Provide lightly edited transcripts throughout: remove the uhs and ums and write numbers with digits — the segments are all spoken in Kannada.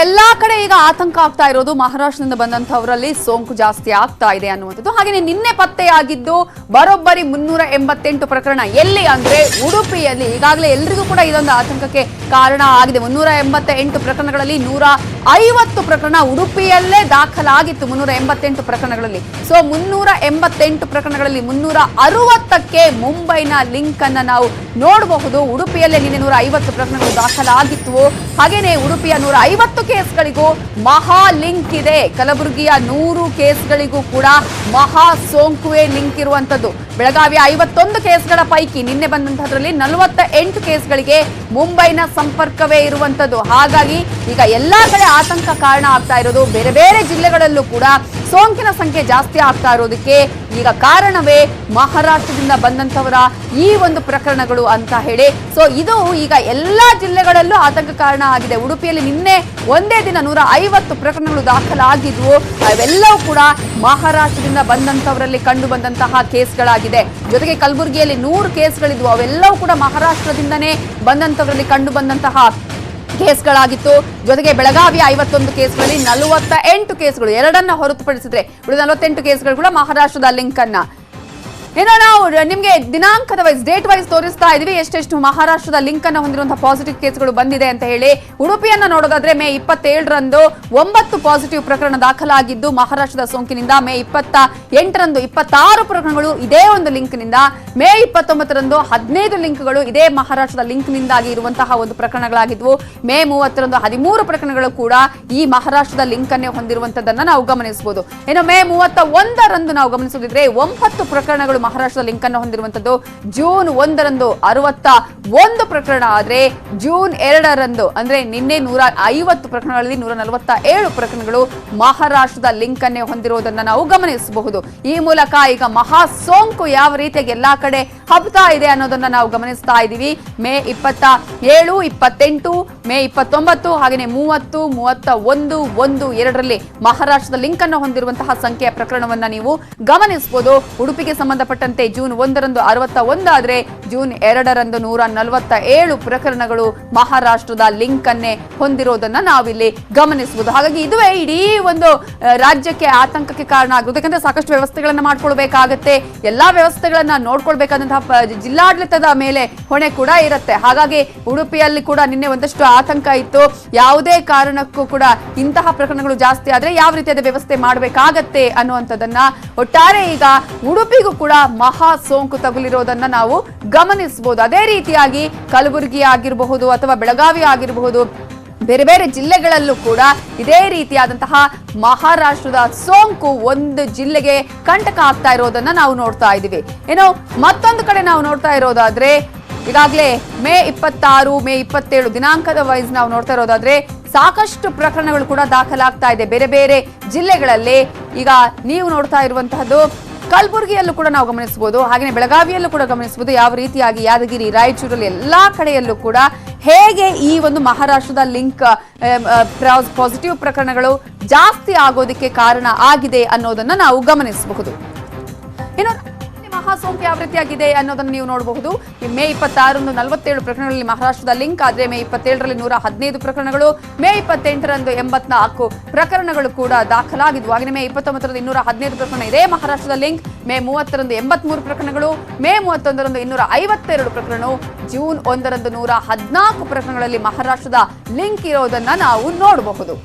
ಎಲ್ಲಾ ಕಡೆ ಈಗ ಆತಂಕ ಆಗ್ತಾ ಇರೋದು ಮಹಾರಾಷ್ಟ್ರದಿಂದ ಬಂದಂತವರಲ್ಲಿ ಸೋಂಕು ಜಾಸ್ತಿ ಆಗ್ತಾ ಇದೆ ಅನ್ನುವಂಥದ್ದು. ಹಾಗೆಯೇ ನಿನ್ನೆ ಪತ್ತೆಯಾಗಿದ್ದು ಬರೋಬ್ಬರಿ 388 ಪ್ರಕರಣ. ಎಲ್ಲಿ ಅಂದ್ರೆ ಉಡುಪಿಯಲ್ಲಿ. ಈಗಾಗಲೇ ಎಲ್ರಿಗೂ ಕೂಡ ಇದೊಂದು ಆತಂಕಕ್ಕೆ ಕಾರಣ ಆಗಿದೆ. 388 ಪ್ರಕರಣಗಳಲ್ಲಿ 150 ಪ್ರಕರಣ ಉಡುಪಿಯಲ್ಲೇ ದಾಖಲಾಗಿತ್ತು. 388 ಪ್ರಕರಣಗಳಲ್ಲಿ. ಸೊ 388 ಪ್ರಕರಣಗಳಲ್ಲಿ 360ಕ್ಕೆ ಮುಂಬೈನ ಲಿಂಕ್ ಅನ್ನ ನಾವು ನೋಡಬಹುದು. ಉಡುಪಿಯಲ್ಲೇ ನಿನ್ನೆ 150 ಪ್ರಕರಣಗಳು ದಾಖಲಾಗಿತ್ತು. ಹಾಗೇನೆ ಉಡುಪಿಯ 150 ಕೇಸ್ಗಳಿಗೂ ಮಹಾ ಲಿಂಕ್ ಇದೆ. ಕಲಬುರಗಿಯ 100 ಕೇಸ್ಗಳಿಗೂ ಕೂಡ ಮಹಾ ಸೋಂಕುವೆ ಲಿಂಕ್ ಇರುವಂತದ್ದು. ಬೆಳಗಾವಿಯ 51 ಕೇಸ್ಗಳ ಪೈಕಿ ನಿನ್ನೆ ಬಂದಂತಹದ್ರಲ್ಲಿ 48 ಕೇಸ್ಗಳಿಗೆ ಮುಂಬೈನ ಸಂಪರ್ಕವೇ ಇರುವಂತದ್ದು. ಹಾಗಾಗಿ ಈಗ ಎಲ್ಲಾ ಕಡೆ ಆತಂಕ ಕಾರಣ ಆಗ್ತಾ ಇರೋದು. ಬೇರೆ ಬೇರೆ ಜಿಲ್ಲೆಗಳಲ್ಲೂ ಕೂಡ ಸೋಂಕಿನ ಸಂಖ್ಯೆ ಜಾಸ್ತಿ ಆಗ್ತಾ ಇರೋದಕ್ಕೆ ಈಗ ಕಾರಣವೇ ಮಹಾರಾಷ್ಟ್ರದಿಂದ ಬಂದಂತವರ ಈ ಒಂದು ಪ್ರಕರಣಗಳು ಅಂತ ಹೇಳಿ. ಸೊ ಇದು ಈಗ ಎಲ್ಲಾ ಜಿಲ್ಲೆಗಳಲ್ಲೂ ಆತಂಕ ಕಾರಣ ಆಗಿದೆ. ಉಡುಪಿಯಲ್ಲಿ ನಿನ್ನೆ ಒಂದೇ ದಿನ 150 ಪ್ರಕರಣಗಳು ದಾಖಲಾಗಿದ್ವು. ಅವೆಲ್ಲವೂ ಕೂಡ ಮಹಾರಾಷ್ಟ್ರದಿಂದ ಬಂದಂತವರಲ್ಲಿ ಕಂಡು ಬಂದಂತಹ ಕೇಸ್ಗಳಾಗಿದೆ. ಜೊತೆಗೆ ಕಲಬುರಗಿಯಲ್ಲಿ 100 ಕೇಸ್ಗಳಿದ್ವು. ಅವೆಲ್ಲವೂ ಕೂಡ ಮಹಾರಾಷ್ಟ್ರದಿಂದನೇ ಬಂದಂತವರಲ್ಲಿ ಕಂಡು ಬಂದಂತಹ ಕೇಸ್ಗಳಾಗಿತ್ತು. ಜೊತೆಗೆ ಬೆಳಗಾವಿಯ 51 ಕೇಸ್ಗಳಲ್ಲಿ 48 ಕೇಸ್ಗಳು, ಎರಡನ್ನ ಹೊರತುಪಡಿಸಿದ್ರೆ ಉಳಿದ 48 ಕೇಸ್ಗಳು ಕೂಡ ಮಹಾರಾಷ್ಟ್ರದ ಲಿಂಕ್ ಅನ್ನ. ಏನೋ ನಾವು ನಿಮ್ಗೆ ದಿನಾಂಕದ ವೈಸ್, ಡೇಟ್ ವೈಸ್ ತೋರಿಸ್ತಾ ಇದೀವಿ ಎಷ್ಟೆಷ್ಟು ಮಹಾರಾಷ್ಟ್ರದ ಲಿಂಕ್ ಅನ್ನ ಹೊಂದಿರುವಂತಹ ಪಾಸಿಟಿವ್ ಕೇಸ್ಗಳು ಬಂದಿದೆ ಅಂತ ಹೇಳಿ. ಉಡುಪಿಯನ್ನ ನೋಡೋದಾದ್ರೆ ಮೇ 27ರಂದು 9 ಪಾಸಿಟಿವ್ ಪ್ರಕರಣ ದಾಖಲಾಗಿದ್ದು ಮಹಾರಾಷ್ಟ್ರದ ಸೋಂಕಿನಿಂದ. ಮೇ 28ರಂದು 26 ಪ್ರಕರಣಗಳು ಇದೇ ಒಂದು ಲಿಂಕ್ ನಿಂದ. ಮೇ 29ರಂದು 15 ಲಿಂಕ್ಗಳು ಇದೇ ಮಹಾರಾಷ್ಟ್ರದ ಲಿಂಕ್ ನಿಂದಾಗಿ ಇರುವಂತಹ ಒಂದು ಪ್ರಕರಣಗಳಾಗಿದ್ವು. ಮೇ 30ರಂದು 13 ಪ್ರಕರಣಗಳು ಕೂಡ ಈ ಮಹಾರಾಷ್ಟ್ರದ ಲಿಂಕ್ ಅನ್ನೇ ಹೊಂದಿರುವಂತದ್ದನ್ನ ನಾವು ಗಮನಿಸಬಹುದು. ಇನ್ನು ಮೇ 31ರಂದು ನಾವು ಗಮನಿಸೋದಿದ್ರೆ 9 ಪ್ರಕರಣಗಳು ಮಹಾರಾಷ್ಟ್ರದ ಲಿಂಕ್ ಅನ್ನು ಹೊಂದಿರುವಂತದ್ದು. ಜೂನ್ 1ರಂದು 61 ಪ್ರಕರಣ ಆದ್ರೆ ಜೂನ್ 2ರಂದು ಅಂದ್ರೆ ನಿನ್ನೆ 150 ಪ್ರಕರಣಗಳಲ್ಲಿ 147 ಪ್ರಕರಣಗಳು ಮಹಾರಾಷ್ಟ್ರದ ಲಿಂಕ್ ಅನ್ನೇ ಹೊಂದಿರುವುದನ್ನು ನಾವು ಗಮನಿಸಬಹುದು. ಈ ಮೂಲಕ ಈಗ ಮಹಾ ಸೋಂಕು ಯಾವ ರೀತಿಯಾಗಿ ಎಲ್ಲಾ ಕಡೆ ಹಬ್ತಾ ಇದೆ ಅನ್ನೋದನ್ನ ನಾವು ಗಮನಿಸ್ತಾ ಇದ್ದೀವಿ. ಮೇ 27, 28, ಮೇ 29 ಹಾಗೆಯೇ 30, 31, 1, 2ರಲ್ಲಿ ಮಹಾರಾಷ್ಟ್ರದ ಲಿಂಕ್ ಅನ್ನು ಹೊಂದಿರುವಂತಹ ಸಂಖ್ಯೆಯ ಪ್ರಕರಣವನ್ನ ನೀವು ಗಮನಿಸಬಹುದು. ಉಡುಪಿಗೆ ಸಂಬಂಧಪಟ್ಟಂತೆ ಜೂನ್ 1ರಂದು 61 ಆದ್ರೆ ಜೂನ್ 2ರಂದು 147 ಪ್ರಕರಣಗಳು ಮಹಾರಾಷ್ಟ್ರದ ಲಿಂಕ್ ಅನ್ನೇ ಹೊಂದಿರೋದನ್ನ ನಾವಿಲ್ಲಿ ಗಮನಿಸಬಹುದು. ಹಾಗಾಗಿ ಇದುವೇ ಇಡೀ ಒಂದು ರಾಜ್ಯಕ್ಕೆ ಆತಂಕಕ್ಕೆ ಕಾರಣ ಆಗುವುದು. ಯಾಕಂದ್ರೆ ಸಾಕಷ್ಟು ವ್ಯವಸ್ಥೆಗಳನ್ನ ಮಾಡ್ಕೊಳ್ಬೇಕಾಗತ್ತೆ. ಎಲ್ಲಾ ವ್ಯವಸ್ಥೆಗಳನ್ನ ನೋಡ್ಕೊಳ್ಬೇಕಾದಂತಹ ಜಿಲ್ಲಾಡಳಿತದ ಮೇಲೆ ಹೊಣೆ ಕೂಡ ಇರುತ್ತೆ. ಹಾಗಾಗಿ ಉಡುಪಿಯಲ್ಲಿ ಕೂಡ ನಿನ್ನೆ ಒಂದಷ್ಟು ಆತಂಕ ಇತ್ತು. ಯಾವುದೇ ಕಾರಣಕ್ಕೂ ಕೂಡ ಇಂತಹ ಪ್ರಕರಣಗಳು ಜಾಸ್ತಿ ಆದ್ರೆ ಯಾವ ರೀತಿಯಾದ ವ್ಯವಸ್ಥೆ ಮಾಡಬೇಕಾಗತ್ತೆ ಅನ್ನುವಂಥದ್ದನ್ನ ಒಟ್ಟಾರೆ ಈಗ ಉಡುಪಿಗೂ ಕೂಡ ಮಹಾ ಸೋಂಕು ತಗುಲಿರೋದನ್ನ ನಾವು ಗಮನಿಸಬಹುದು. ಅದೇ ರೀತಿಯಾಗಿ ಕಲಬುರಗಿ ಆಗಿರಬಹುದು ಅಥವಾ ಬೆಳಗಾವಿ ಆಗಿರಬಹುದು, ಬೇರೆ ಬೇರೆ ಜಿಲ್ಲೆಗಳಲ್ಲೂ ಕೂಡ ಇದೇ ರೀತಿಯಾದಂತಹ ಮಹಾರಾಷ್ಟ್ರದ ಸೋಂಕು ಒಂದು ಜಿಲ್ಲೆಗೆ ಕಂಟಕ ಆಗ್ತಾ ಇರೋದನ್ನ ನಾವು ನೋಡ್ತಾ ಇದ್ದೀವಿ. ಏನೋ ಮತ್ತೊಂದು ಕಡೆ ನಾವು ನೋಡ್ತಾ ಇರೋದಾದ್ರೆ ಈಗಾಗಲೇ ಮೇ 26, ಮೇ 27 ದಿನಾಂಕದ ವೈಸ್ ನಾವು ನೋಡ್ತಾ ಇರೋದಾದ್ರೆ ಸಾಕಷ್ಟು ಪ್ರಕರಣಗಳು ಕೂಡ ದಾಖಲಾಗ್ತಾ ಇದೆ ಬೇರೆ ಬೇರೆ ಜಿಲ್ಲೆಗಳಲ್ಲಿ. ಈಗ ನೀವು ನೋಡ್ತಾ ಇರುವಂತಹದ್ದು ಕಲಬುರಗಿಯಲ್ಲೂ ಕೂಡ ನಾವು ಗಮನಿಸಬಹುದು, ಹಾಗೆಯೇ ಬೆಳಗಾವಿಯಲ್ಲೂ ಕೂಡ ಗಮನಿಸಬಹುದು. ಯಾವ ರೀತಿಯಾಗಿ ಯಾದಗಿರಿ, ರಾಯಚೂರಲ್ಲಿ ಎಲ್ಲಾ ಕಡೆಯಲ್ಲೂ ಕೂಡ ಹೇಗೆ ಈ ಒಂದು ಮಹಾರಾಷ್ಟ್ರದ ಲಿಂಕ್ ಪಾಸಿಟಿವ್ ಪ್ರಕರಣಗಳು ಜಾಸ್ತಿ ಆಗೋದಕ್ಕೆ ಕಾರಣ ಆಗಿದೆ ಅನ್ನೋದನ್ನ ನಾವು ಗಮನಿಸಬಹುದು. ಇನ್ನು ಮಹಾಸೋಂಕು ಯಾವ ರೀತಿಯಾಗಿದೆ ಅನ್ನೋದನ್ನು ನೀವು ನೋಡಬಹುದು. ಮೇ 26ರಂದು 47 ಪ್ರಕರಣಗಳಲ್ಲಿ ಮಹಾರಾಷ್ಟ್ರದ ಲಿಂಕ್ ಆದ್ರೆ ಮೇ 27ರಲ್ಲಿ 115 ಪ್ರಕರಣಗಳು, ಮೇ 28ರಂದು 84 ಪ್ರಕರಣಗಳು ಕೂಡ ದಾಖಲಾಗಿದ್ವು. ಹಾಗೆ ಮೇ 29ರಂದು 215 ಪ್ರಕರಣ ಇದೇ ಮಹಾರಾಷ್ಟ್ರದ ಲಿಂಕ್, ಮೇ 30ರಂದು 83 ಪ್ರಕರಣಗಳು, ಮೇ 31ರಂದು 252 ಪ್ರಕರಣ, ಜೂನ್ 1ರಂದು 114 ಪ್ರಕರಣಗಳಲ್ಲಿ ಮಹಾರಾಷ್ಟ್ರದ ಲಿಂಕ್ ಇರೋದನ್ನ ನಾವು ನೋಡಬಹುದು.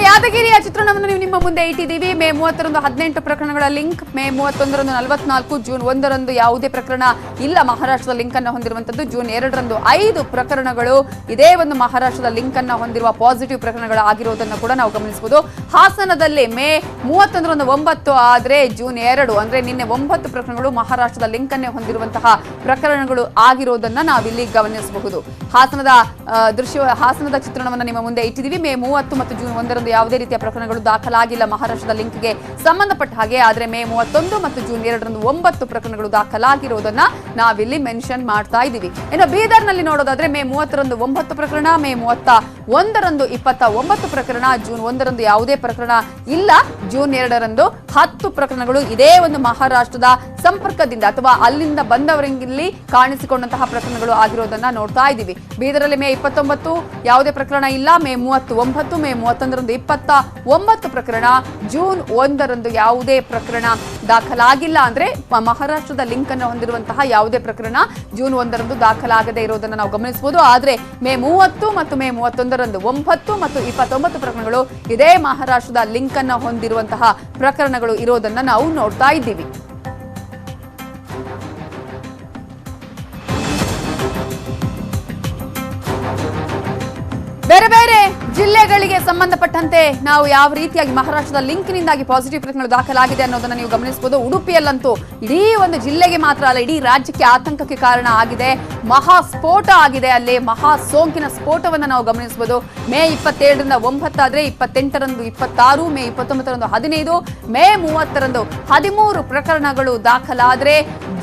ಯಾದಗಿರಿಯ ಚಿತ್ರಣವನ್ನು ನೀವು ನಿಮ್ಮ ಮುಂದೆ ಇಟ್ಟಿದ್ದೀವಿ. ಮೇ 30ರಂದು 18 ಪ್ರಕರಣಗಳ ಲಿಂಕ್, ಮೇ 31ರಂದು 44, ಜೂನ್ 1ರಂದು ಯಾವುದೇ ಪ್ರಕರಣ ಇಲ್ಲ ಮಹಾರಾಷ್ಟ್ರದ ಲಿಂಕ್ ಅನ್ನು ಹೊಂದಿರುವಂತದ್ದು, ಜೂನ್ 2ರಂದು 5 ಪ್ರಕರಣಗಳು ಇದೇ ಒಂದು ಮಹಾರಾಷ್ಟ್ರದ ಲಿಂಕ್ ಅನ್ನು ಹೊಂದಿರುವ ಪಾಸಿಟಿವ್ ಪ್ರಕರಣಗಳು ಆಗಿರೋದನ್ನು ಕೂಡ ನಾವು ಗಮನಿಸಬಹುದು. ಹಾಸನದಲ್ಲಿ ಮೇ 31ರಂದು 9 ಆದ್ರೆ ಜೂನ್ 2 ಅಂದ್ರೆ ನಿನ್ನೆ 9 ಪ್ರಕರಣಗಳು ಮಹಾರಾಷ್ಟ್ರದ ಲಿಂಕ್ ಅನ್ನೇ ಹೊಂದಿರುವಂತಹ ಪ್ರಕರಣಗಳು ಆಗಿರೋದನ್ನ ನಾವಿಲ್ಲಿ ಗಮನಿಸಬಹುದು. ಹಾಸನದ ಚಿತ್ರಣವನ್ನು ನಿಮ್ಮ ಮುಂದೆ ಇಟ್ಟಿದ್ದೀವಿ. ಮೇ 30 ಮತ್ತು ಜೂನ್ 1ರಂದು ಯಾವುದೇ ಯಾವುದೇ ರೀತಿಯ ಪ್ರಕರಣಗಳು ದಾಖಲಾಗಿಲ್ಲ ಮಹಾರಾಷ್ಟ್ರದ ಲಿಂಕ್ಗೆ ಸಂಬಂಧಪಟ್ಟ ಹಾಗೆ. ಆದರೆ ಮೇ 31 ಮತ್ತು ಜೂನ್ 2ರಂದು 9 ಪ್ರಕರಣಗಳು ದಾಖಲಾಗಿರುವುದನ್ನ ನಾವಿಲ್ಲಿ ಮೆನ್ಷನ್ ಮಾಡ್ತಾ ಇದ್ದೀವಿ. ಇನ್ನು ಬೀದರ್ನಲ್ಲಿ ನೋಡೋದಾದ್ರೆ ಮೇ 30ರಂದು 9 ಪ್ರಕರಣ, ಮೇ 31ರಂದು 29 ಪ್ರಕರಣ, ಜೂನ್ 1ರಂದು ಯಾವುದೇ ಪ್ರಕರಣ ಇಲ್ಲ, ಜೂನ್ 2ರಂದು 10 ಪ್ರಕರಣಗಳು ಇದೇ ಒಂದು ಮಹಾರಾಷ್ಟ್ರದ ಸಂಪರ್ಕದಿಂದ ಅಥವಾ ಅಲ್ಲಿಂದ ಬಂದವರಲ್ಲಿ ಕಾಣಿಸಿಕೊಂಡಂತಹ ಪ್ರಕರಣಗಳು ಆಗಿರೋದನ್ನ ನೋಡ್ತಾ ಇದ್ದೀವಿ. ಬೀದರಲ್ಲಿ ಮೇ 29 ಯಾವುದೇ ಪ್ರಕರಣ ಇಲ್ಲ, ಮೇ 39, ಮೇ 31ರಂದು 29 ಪ್ರಕರಣ, ಜೂನ್ 1ರಂದು ಯಾವುದೇ ಪ್ರಕರಣ ದಾಖಲಾಗಿಲ್ಲ. ಅಂದ್ರೆ ಮಹಾರಾಷ್ಟ್ರದ ಲಿಂಕ್ ಅನ್ನು ಹೊಂದಿರುವಂತಹ ಯಾವುದೇ ಪ್ರಕರಣ ಜೂನ್ 1ರಂದು ದಾಖಲಾಗದೇ ಇರೋದನ್ನ ನಾವು ಗಮನಿಸಬಹುದು. ಆದ್ರೆ ಮೇ 30 ಮತ್ತು ಮೇ 31ರಂದು 9 ಮತ್ತು 29 ಪ್ರಕರಣಗಳು ಇದೇ ಮಹಾರಾಷ್ಟ್ರದ ಲಿಂಕ್ ಅನ್ನು ಹೊಂದಿರುವಂತಹ ಪ್ರಕರಣಗಳು ಇರೋದನ್ನ ನಾವು ನೋಡ್ತಾ ಇದ್ದೀವಿ. ಬೇರೆ ಬೇರೆ ಜಿಲ್ಲೆಗಳಿಗೆ ಸಂಬಂಧಪಟ್ಟಂತೆ ನಾವು ಯಾವ ರೀತಿಯಾಗಿ ಮಹಾರಾಷ್ಟ್ರದ ಲಿಂಕ್ನಿಂದಾಗಿ ಪಾಸಿಟಿವ್ ಪ್ರಕರಣಗಳು ದಾಖಲಾಗಿದೆ ಅನ್ನೋದನ್ನ ನೀವು ಗಮನಿಸಬಹುದು. ಉಡುಪಿಯಲ್ಲಂತೂ ಇಡೀ ಒಂದು ಜಿಲ್ಲೆಗೆ ಮಾತ್ರ ಅಲ್ಲ, ಇಡೀ ರಾಜ್ಯಕ್ಕೆ ಆತಂಕಕ್ಕೆ ಕಾರಣ ಆಗಿದೆ. ಮಹಾ ಸ್ಫೋಟ ಆಗಿದೆ, ಅಲ್ಲಿ ಮಹಾ ಸೋಂಕಿನ ಸ್ಫೋಟವನ್ನು ನಾವು ಗಮನಿಸಬಹುದು. ಮೇ 27ರಿಂದ 9 ಆದ್ರೆ 28ರಂದು 26, ಮೇ 29ರಂದು 15, ಮೇ 30ರಂದು 13 ಪ್ರಕರಣಗಳು ದಾಖಲಾದ್ರೆ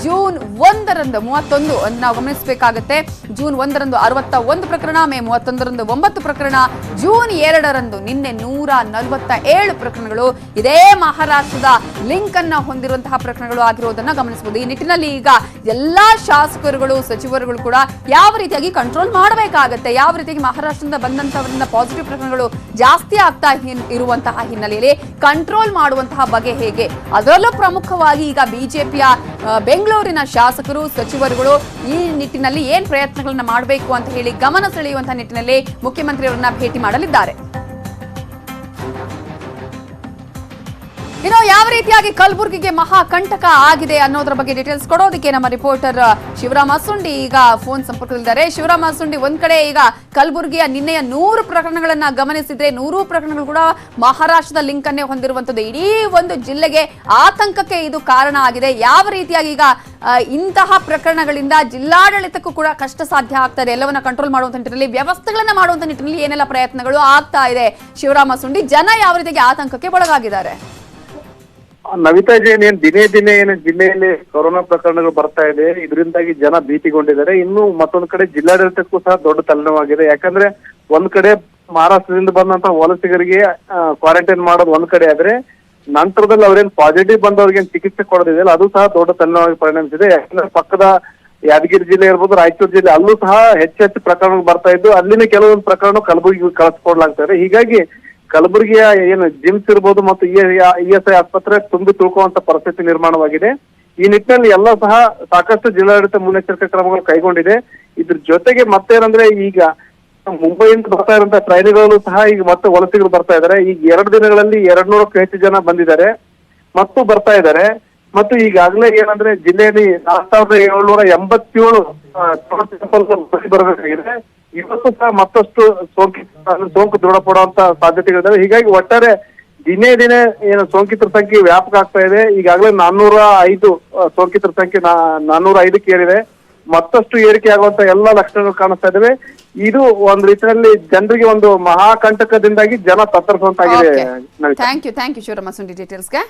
ಜೂನ್ 1ರಂದು 31 ಅನ್ನು ನಾವು ಗಮನಿಸಬೇಕಾಗುತ್ತೆ. ಜೂನ್ 1ರಂದು 61 ಪ್ರಕರಣ, ಮೇ 31ರಂದು 9 ಪ್ರಕರಣ, ಜೂನ್ 2ರಂದು ನಿನ್ನೆ 147 ಪ್ರಕರಣಗಳು ಇದೇ ಮಹಾರಾಷ್ಟ್ರದ ಲಿಂಕ್ ಅನ್ನ ಹೊಂದಿರುವಂತಹ ಪ್ರಕರಣಗಳು ಆಗಿರೋದನ್ನ ಗಮನಿಸಬಹುದು. ಈ ನಿಟ್ಟಿನಲ್ಲಿ ಈಗ ಎಲ್ಲಾ ಶಾಸಕರುಗಳು, ಸಚಿವರುಗಳು ಕೂಡ ಯಾವ ರೀತಿಯಾಗಿ ಕಂಟ್ರೋಲ್ ಮಾಡಬೇಕಾಗತ್ತೆ, ಯಾವ ರೀತಿಯಾಗಿ ಮಹಾರಾಷ್ಟ್ರದಿಂದ ಬಂದಂತವರಿಂದ ಪಾಸಿಟಿವ್ ಪ್ರಕರಣಗಳು ಜಾಸ್ತಿ ಆಗ್ತಾ ಇರುವಂತಹ ಹಿನ್ನೆಲೆಯಲ್ಲಿ ಕಂಟ್ರೋಲ್ ಮಾಡುವಂತಹ ಬಗೆ ಹೇಗೆ, ಅದರಲ್ಲೂ ಪ್ರಮುಖವಾಗಿ ಈಗ ಬಿಜೆಪಿಯ ಬೆಂಗಳೂರಿನ ಶಾಸಕರು, ಸಚಿವರುಗಳು ಈ ನಿಟ್ಟಿನಲ್ಲಿ ಏನ್ ಪ್ರಯತ್ನಗಳನ್ನ ಮಾಡಬೇಕು ಅಂತ ಹೇಳಿ ಗಮನ ಸೆಳೆಯುವಂತಹ ನಿಟ್ಟಿನಲ್ಲಿ ಮುಖ್ಯಮಂತ್ರಿಯವರನ್ನ ಭೇಟಿ ಮಾಡಲಿದ್ದಾರೆ. ಇನ್ನು ಯಾವ ರೀತಿಯಾಗಿ ಕಲಬುರಗಿಗೆ ಮಹಾಕಂಟಕ ಆಗಿದೆ ಅನ್ನೋದ್ರ ಬಗ್ಗೆ ಡೀಟೇಲ್ಸ್ ಕೊಡೋದಕ್ಕೆ ನಮ್ಮ ರಿಪೋರ್ಟರ್ ಶಿವರಾಮ್ ಅಸುಂಡಿ ಈಗ ಫೋನ್ ಸಂಪರ್ಕದಲ್ಲಿದ್ದಾರೆ. ಶಿವರಾಮ್ ಅಸುಂಡಿ, ಒಂದ್ ಕಡೆ ಈಗ ಕಲಬುರಗಿಯ ನಿನ್ನೆಯ 100 ಪ್ರಕರಣಗಳನ್ನ ಗಮನಿಸಿದ್ರೆ 100 ಪ್ರಕರಣಗಳು ಕೂಡ ಮಹಾರಾಷ್ಟ್ರದ ಲಿಂಕ್ ಅನ್ನೇ ಹೊಂದಿರುವಂತದ್ದು. ಇಡೀ ಒಂದು ಜಿಲ್ಲೆಗೆ ಆತಂಕಕ್ಕೆ ಇದು ಕಾರಣ ಆಗಿದೆ. ಯಾವ ರೀತಿಯಾಗಿ ಈಗ ಇಂತಹ ಪ್ರಕರಣಗಳಿಂದ ಜಿಲ್ಲಾಡಳಿತಕ್ಕೂ ಕೂಡ ಕಷ್ಟ ಸಾಧ್ಯ ಆಗ್ತಾ ಇದೆ. ಎಲ್ಲವನ್ನ ಕಂಟ್ರೋಲ್ ಮಾಡುವಂತ ನಿಟ್ಟಿನಲ್ಲಿ, ವ್ಯವಸ್ಥೆಗಳನ್ನ ಮಾಡುವಂತ ನಿಟ್ಟಿನಲ್ಲಿ ಏನೆಲ್ಲ ಪ್ರಯತ್ನಗಳು ಆಗ್ತಾ ಇದೆ ಶಿವರಾಮ್ ಅಸುಂಡಿ, ಜನ ಯಾವ ರೀತಿಯಾಗಿ ಆತಂಕಕ್ಕೆ ಒಳಗಾಗಿದ್ದಾರೆ? ನವಿತಾ ಜೈನ್, ದಿನೇ ದಿನೇ ಜಿಲ್ಲೆಯಲ್ಲಿ ಕೊರೋನಾ ಪ್ರಕರಣಗಳು ಬರ್ತಾ ಇದೆ, ಇದರಿಂದಾಗಿ ಜನ ಭೀತಿಗೊಂಡಿದ್ದಾರೆ. ಇನ್ನು ಮತ್ತೊಂದು ಕಡೆ ಜಿಲ್ಲಾಡಳಿತಕ್ಕೂ ಸಹ ದೊಡ್ಡ ತಲೆನೋವಾಗಿದೆ. ಯಾಕಂದ್ರೆ ಒಂದ್ ಕಡೆ ಮಹಾರಾಷ್ಟ್ರದಿಂದ ಬಂದಂತ ವಲಸಿಗರಿಗೆ ಕ್ವಾರಂಟೈನ್ ಮಾಡೋದು ಒಂದ್ ಕಡೆ ಆದ್ರೆ, ನಂತರದಲ್ಲಿ ಅವ್ರೇನ್ ಪಾಸಿಟಿವ್ ಬಂದವ್ರಿಗೆ ಚಿಕಿತ್ಸೆ ಕೊಡೋದಿದೆಯಲ್ಲ ಅದು ಸಹ ದೊಡ್ಡ ತಲೆನೋವಾಗಿ ಪರಿಣಮಿಸಿದೆ. ಯಾಕಂದ್ರೆ ಪಕ್ಕದ ಯಾದಗಿರಿ ಜಿಲ್ಲೆ ಇರ್ಬೋದು, ರಾಯಚೂರು ಜಿಲ್ಲೆ, ಅಲ್ಲೂ ಸಹ ಹೆಚ್ಚೆಚ್ಚು ಪ್ರಕರಣಗಳು ಬರ್ತಾ ಇದ್ದು, ಅಲ್ಲಿನ ಕೆಲವೊಂದು ಪ್ರಕರಣ ಕಲಬುರಗಿ ಕಳಿಸ್ಕೊಡ್ಲಾಗ್ತಾ ಇದೆ. ಹೀಗಾಗಿ ಕಲಬುರಗಿಯ ಏನು ಜಿಮ್ಸ್ ಇರ್ಬೋದು ಮತ್ತು ESI ಆಸ್ಪತ್ರೆ ತುಂಬಿ ತುಳ್ಕುವಂತ ಪರಿಸ್ಥಿತಿ ನಿರ್ಮಾಣವಾಗಿದೆ. ಈ ನಿಟ್ಟಿನಲ್ಲಿ ಎಲ್ಲ ಸಹ ಸಾಕಷ್ಟು ಜಿಲ್ಲಾಡಳಿತ ಮುನ್ನೆಚ್ಚರಿಕೆ ಕ್ರಮಗಳು ಕೈಗೊಂಡಿದೆ. ಇದ್ರ ಜೊತೆಗೆ ಮತ್ತೇನಂದ್ರೆ, ಈಗ ಮುಂಬೈಯಿಂದ ಬರ್ತಾ ಇರುವಂತಹ ಟ್ರೈನ್ಗಳು ಸಹ ಈಗ ಮತ್ತೆ ವಲಸಿಗರು ಬರ್ತಾ ಇದ್ದಾರೆ. ಈಗ 2 ದಿನಗಳಲ್ಲಿ 200ಕ್ಕೂ ಹೆಚ್ಚು ಜನ ಬಂದಿದ್ದಾರೆ ಮತ್ತು ಬರ್ತಾ ಇದ್ದಾರೆ. ಮತ್ತು ಈಗಾಗಲೇ ಏನಂದ್ರೆ ಜಿಲ್ಲೆಯಲ್ಲಿ 4787 ಬರಬೇಕಾಗಿದೆ. ಇವತ್ತು ಸಹ ಮತ್ತಷ್ಟು ಸೋಂಕು ದೃಢಪಡುವಂತ ಸಾಧ್ಯತೆಗಳಿದ್ದಾವೆ. ಹೀಗಾಗಿ ಒಟ್ಟಾರೆ ದಿನೇ ದಿನೇ ಏನು ಸೋಂಕಿತರ ಸಂಖ್ಯೆ ವ್ಯಾಪಕ ಆಗ್ತಾ ಇದೆ. ಈಗಾಗಲೇ 405 ಸೋಂಕಿತರ ಸಂಖ್ಯೆ 405ಕ್ಕೆ ಏರಿದೆ. ಮತ್ತಷ್ಟು ಏರಿಕೆ ಆಗುವಂತ ಎಲ್ಲ ಲಕ್ಷಣಗಳು ಕಾಣಿಸ್ತಾ ಇದಾವೆ. ಇದು ಒಂದ್ ರೀತಿಯಲ್ಲಿ ಜನರಿಗೆ ಒಂದು ಮಹಾಕಂಟಕದಿಂದಾಗಿ ಜನ ತತ್ತರಿಸುವಂತಾಗಿದೆ. Thank you Shivaram Asundi ಡೀಟೇಲ್ಸ್ಗೆ.